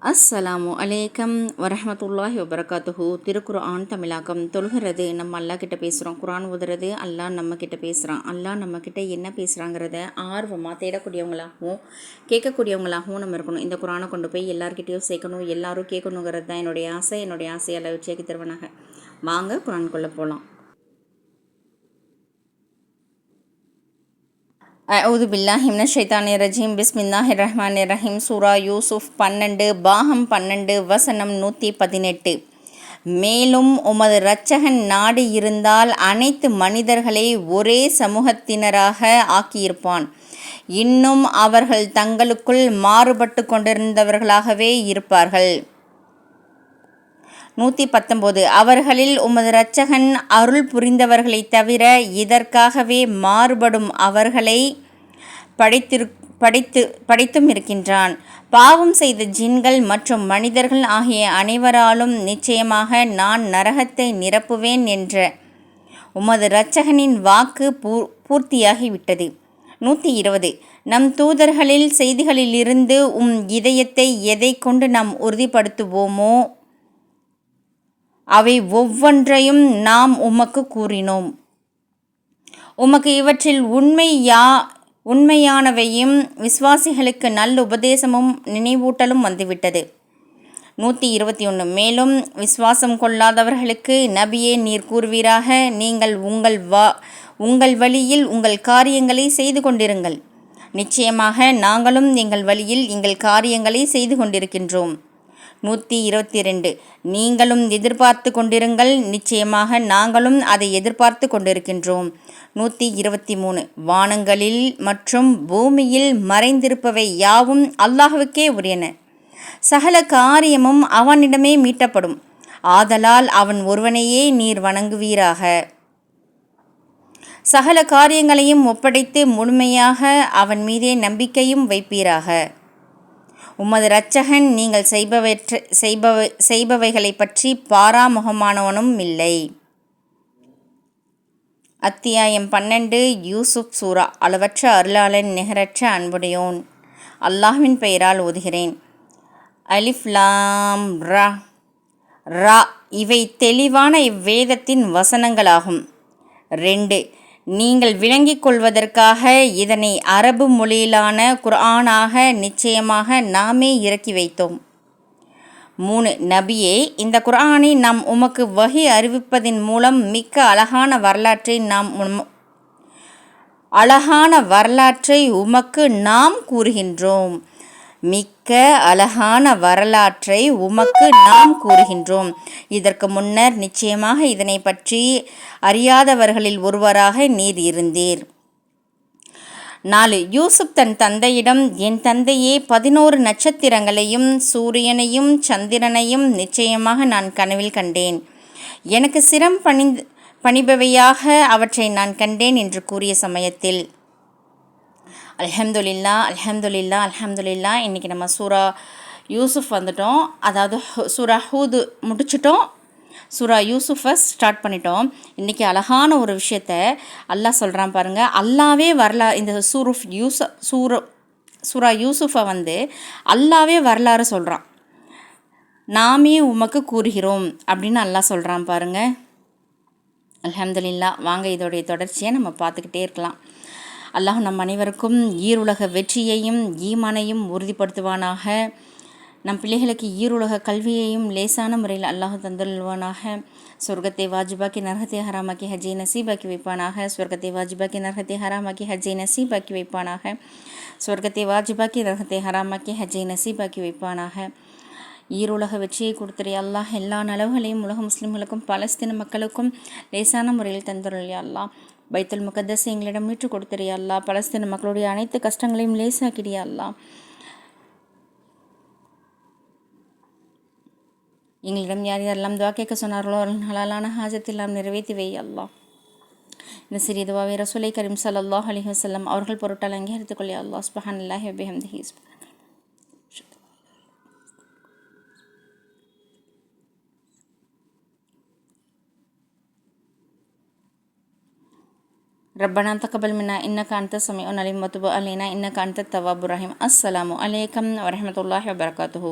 அஸ்ஸலாமு அலைக்கம் வரஹமத்துல்லாஹி வபரகாத்துஹு. திருக்குர்ஆன் தமிழாக்கம். தொழுகிறது நம்ம அல்லா கிட்ட பேசுகிறோம். குர்ஆன் ஓதுறது அல்லாஹ் நம்ம கிட்ட பேசுகிறான். அல்லாஹ் நம்ம கிட்ட என்ன பேசுகிறாங்கிறத ஆர்வமாக தேடக்கூடியவங்களாகவும் கேட்கக்கூடியவங்களாகவும் நம்ம இருக்கணும். இந்த குர்ஆனை கொண்டு போய் எல்லார்கிட்டையும் சேர்க்கணும், எல்லாரும் கேட்கணுங்கிறது தான் என்னுடைய ஆசை. என்னுடைய ஆசையை அல்லா வச்சு தருவனாக. வாங்க குர்ஆனுக்குள்ளே போகலாம். அவுது பில்லாஹி மினஷ் ஷைத்தானிர் ரஜீம். பிஸ்மில்லாஹிர் ரஹ்மானிர் ரஹீம். சூரா யூசுஃப் 12 பாகம் 12 வசனம் 118. மேலும் உமது இரட்சகன் நாடு இருந்தால் அனைத்து மனிதர்களை ஒரே சமூகத்தினராக ஆக்கியிருப்பான். இன்னும் அவர்கள் தங்களுக்குள் மாறுபட்டு கொண்டிருந்தவர்களாகவே இருப்பார்கள். 119. அவர்களில் உமது இரட்சகன் அருள் புரிந்தவர்களைத் தவிர இதற்காகவே மாறுபடும் அவர்களை படைத்தும் இருக்கின்றான். பாவம் செய்த ஜின்கள் மற்றும் மனிதர்கள் ஆகிய அனைவராலும் நிச்சயமாக நான் நரகத்தை நிரப்புவேன் என்ற உமது இரட்சகனின் வாக்கு பூர்த்தியாகிவிட்டது. 120. நம் தூதர்களில் செய்திகளிலிருந்து இதயத்தை எதை கொண்டு நாம் உறுதிப்படுத்துவோமோ அவை ஒவ்வொன்றையும் நாம் உமக்கு கூறினோம். உமக்கு இவற்றில் உண்மையானவையும் விசுவாசிகளுக்கு நல்ல உபதேசமும் நினைவூட்டலும் வந்துவிட்டது. 121. மேலும் விசுவாசம் கொள்ளாதவர்களுக்கு நபியே நீர் கூறுவீராக, நீங்கள் உங்கள் வழியில் உங்கள் காரியங்களை செய்து கொண்டிருங்கள். நிச்சயமாக நாங்களும் எங்கள் வழியில் எங்கள் காரியங்களை செய்து கொண்டிருக்கின்றோம். 122. நீங்களும் எதிர்பார்த்து கொண்டிருங்கள், நிச்சயமாக நாங்களும் அதை எதிர்பார்த்து கொண்டிருக்கின்றோம். 123. வானங்களில் மற்றும் பூமியில் மறைந்திருப்பவை யாவும் அல்லாஹ்வுக்கே உரியன. சகல காரியமும் அவனிடமே மீட்டப்படும். ஆதலால் அவன் ஒருவனையே நீர் வணங்குவீராக. சகல காரியங்களையும் ஒப்படைத்து முழுமையாக அவன் மீதே நம்பிக்கையும் வைப்பீராக. உமது இரட்சகன் நீங்கள் செய்பவைகளை பற்றி பாராமுகமானவனும் இல்லை. அத்தியாயம் 12 யூசுப் சூரா. அளவற்ற அருளாளன், நிகரற்ற அன்புடையோன். அல்லாஹ்வின் பெயரால் ஓதுகிறேன். அலிஃப் லாம் ரா. ரா இவை தெளிவான இவ்வேதத்தின் வசனங்களாகும். 2. நீங்கள் விளங்கிக் கொள்வதற்காக இதனை அரபு மொழியிலான குர்ஆனாக நிச்சயமாக நாமே இறக்கி வைத்தோம். 3. நபியே, இந்த குர்ஆனை நாம் உமக்கு வஹி அறிவிப்பதின் மூலம் மிக்க அழகான வரலாற்றை உமக்கு நாம் கூறுகின்றோம். இதற்கு முன்னர் நிச்சயமாக இதனை பற்றி அறியாதவர்களில் ஒருவராக நீர் இருந்தீர். 4. யூசுப் தன் தந்தையிடம், என் தந்தையே, 11 நட்சத்திரங்களையும் சூரியனையும் சந்திரனையும் நிச்சயமாக நான் கனவில் கண்டேன். எனக்கு சிரம் பணிபவையாக அவற்றை நான் கண்டேன் என்று கூறிய சமயத்தில் அல்ஹம்துலில்லா. இன்றைக்கி நம்ம சூரா யூசுஃப் வந்துட்டோம். அதாவது சூரா ஹூது முடிச்சிட்டோம், சூரா யூசுஃபை ஸ்டார்ட் பண்ணிட்டோம். இன்றைக்கி அழகான ஒரு விஷயத்த அல்லாஹ் சொல்கிறான் பாருங்கள். அல்லாவே இந்த சூரா யூசுஃபை அல்லாவே வரலாறு சொல்கிறான். நாமே உமக்கு கூறுகிறோம் அப்படின்னு அல்லாஹ் சொல்கிறான் பாருங்கள். அல்ஹம்துலில்லா. வாங்க இதோடைய தொடர்ச்சியை நம்ம பார்த்துக்கிட்டே இருக்கலாம். அல்லாஹ் நம் அனைவருக்கும் ஈருலக வெற்றியையும் ஈமானையும் உறுதிப்படுத்துவானாக. நம் பிள்ளைகளுக்கு ஈருலக கல்வியையும் லேசான முறையில் அல்லாஹ் தந்துள்வானாக. சொர்க்கத்தை வாஜிபாக்கி நரகத்தை ஹராமாக்கி ஹஜ்ஜை நசீபாக்கி வைப்பானாக. சொர்க்கத்தை வாஜிபாக்கி நரகத்தை ஹராமாக்கி ஹஜ்ஜை நசீபாக்கி வைப்பானாக. சொர்க்கத்தை வாஜிபாக்கி நரகத்தை ஹராமாக்கி ஹஜ்ஜை நசீபாக்கி வைப்பானாக. ஈருலக வெற்றியை கொடுத்துரு அல்லாஹ். எல்லா நலவுகளையும் உலக முஸ்லிம்களுக்கும் பாலஸ்தீன மக்களுக்கும் லேசான முறையில் தந்துள்ளே அல்லாஹ். பைத்துல் முகத்தஸ் எங்களிடம் மீட்டு கொடுத்துரு அல்லாஹ். பாலஸ்தீன மக்களுடைய அனைத்து கஷ்டங்களையும் லேசாக்கிறியா அல்லாஹ். எங்களிடம் யார் யாரெல்லாம் துவா கேட்க சொன்னார்களோ அவர்கள் ஹலாலான ஹாஜத்தெல்லாம் நிறைவேற்றி வை அல்லாஹ். இந்த சிறிய துவாவை ரசூலை கரீம் ஸல்லல்லாஹு அலைஹி வஸல்லம் அவர்கள் பொருட்டால் அங்கீகரித்துக் கொள்ளே அல்லாஹ். சுப்ஹானல்லாஹி வ பிஹம்திஹி. ரப்பனா தக்கபல் மின்னா இன்னக அன்த ஸமீஉல் அலீம் வ துப் அலைனா இன்னக அன்தத் தவ்வாபுர் ரஹீம். அஸ்ஸலாமு அலைக்கும் வரஹ்மத்துல்லாஹி வபரகாத்துஹு.